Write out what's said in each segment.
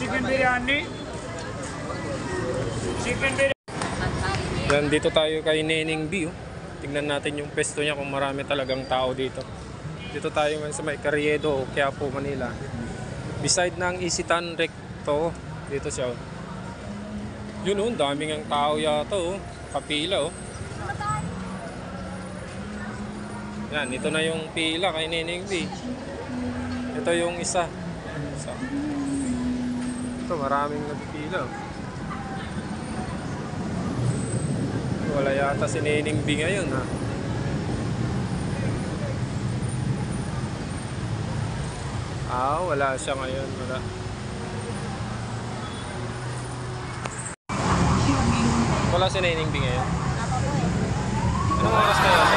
chicken biryani. Chicken biryani. Yan, dito tayo kay Neneng B. Oh. Tingnan natin yung pesto niya kung marami talagang tao dito. Dito tayo ngayon sa may Carriedo, Quiapo, Manila. Beside ng Isitan Recto, dito siya. Oh. Yun oh, daming ang tao yata oh. Kapila oh. Yan, ito na yung pila kay Neneng B. Ito yung isa. Ito, maraming nagpila oh. Wala yata si Neneng B ngayon ha. Wala siya ngayon. Wala. Wala si Neneng B ngayon. Anong oras na yun?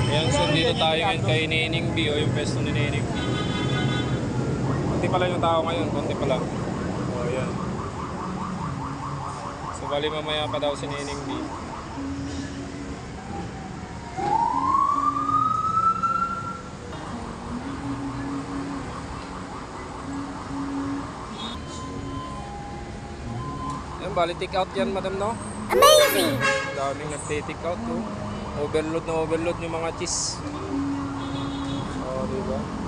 Ayan, so dito tayo ngayon kay Neneng B o yung pesto ni Neneng B. Kunti pala yung tao ngayon. Kunti pala. Ayan. So bali mamaya pa daw si Neneng B. Ayan, bali take out yan madam no? Amazing! Daming nagte-take out no? Overload na overload yung mga cheese. Diba?